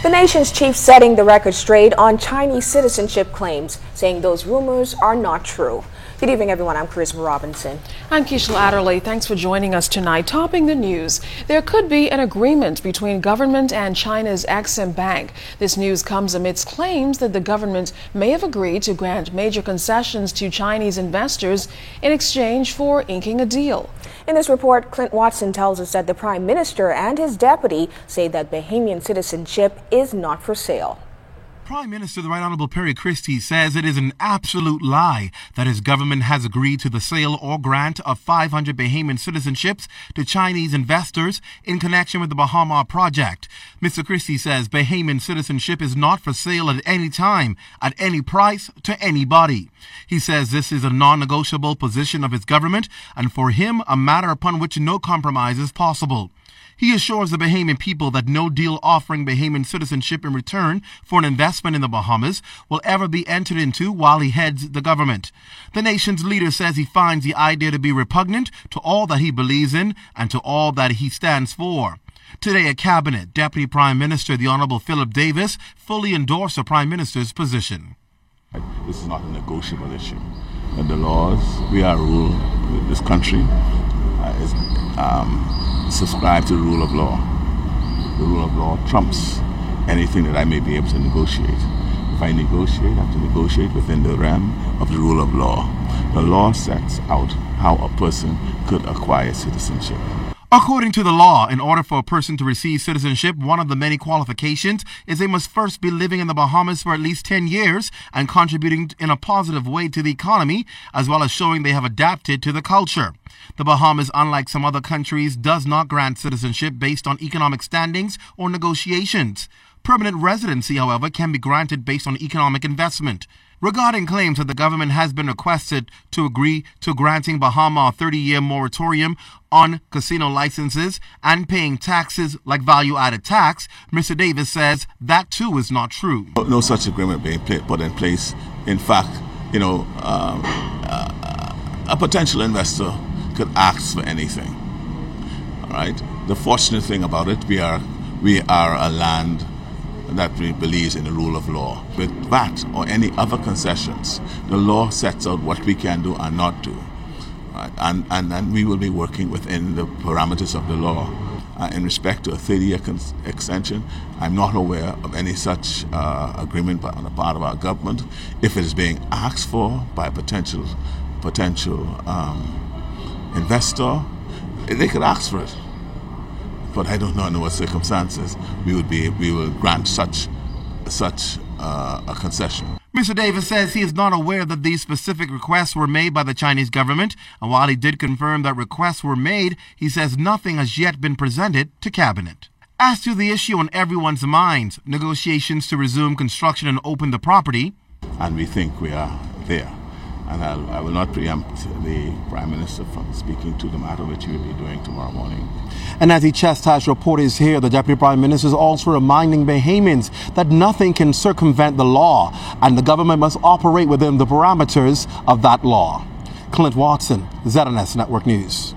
The nation's chief setting the record straight on Chinese citizenship claims, saying those rumors are not true. Good evening, everyone. I'm Charisma Robinson. I'm Keishla Adderley. Thanks for joining us tonight. Topping the news, there could be an agreement between government and China's Exim Bank. This news comes amidst claims that the government may have agreed to grant major concessions to Chinese investors in exchange for inking a deal. In this report, Clint Watson tells us that the Prime Minister and his deputy say that Bahamian citizenship is not for sale. Prime Minister the Right Honorable Perry Christie says it is an absolute lie that his government has agreed to the sale or grant of 500 Bahamian citizenships to Chinese investors in connection with the Bahama project. Mr. Christie says Bahamian citizenship is not for sale at any time, at any price, to anybody. He says this is a non-negotiable position of his government and for him a matter upon which no compromise is possible. He assures the Bahamian people that no deal offering Bahamian citizenship in return for an investment in the Bahamas will ever be entered into while he heads the government. The nation's leader says he finds the idea to be repugnant to all that he believes in and to all that he stands for. Today, a cabinet, Deputy Prime Minister the Honorable Philip Davis fully endorsed the Prime Minister's position. This is not a negotiable issue. The laws, we are ruled, this country is subscribe to the rule of law. The rule of law trumps anything that I may be able to negotiate. If I negotiate, I have to negotiate within the realm of the rule of law. The law sets out how a person could acquire citizenship. According to the law, in order for a person to receive citizenship, one of the many qualifications is they must first be living in the Bahamas for at least 10 years and contributing in a positive way to the economy, as well as showing they have adapted to the culture. The Bahamas, unlike some other countries, does not grant citizenship based on economic standings or negotiations. Permanent residency, however, can be granted based on economic investment. Regarding claims that the government has been requested to agree to granting Bahama a 30-year moratorium on casino licenses and paying taxes like value-added tax, Mr. Davis says that too is not true. No such agreement being put in place. In fact, a potential investor could ask for anything. All right. The fortunate thing about it, we are a land that believes in the rule of law. With that or any other concessions, the law sets out what we can do and not do. Right? And we will be working within the parameters of the law. In respect to a 30-year extension, I'm not aware of any such agreement on the part of our government. If it is being asked for by a potential investor, they could ask for it. But I don't know under what circumstances we will grant such a concession. Mr. Davis says he is not aware that these specific requests were made by the Chinese government, and while he did confirm that requests were made, he says nothing has yet been presented to cabinet. As to the issue on everyone's minds, negotiations to resume construction and open the property, and we think we are there. And I will not preempt the Prime Minister from speaking to the matter, which he will be doing tomorrow morning. And as he chastised reporters here, the Deputy Prime Minister is also reminding Bahamians that nothing can circumvent the law and the government must operate within the parameters of that law. Clint Watson, ZNS Network News.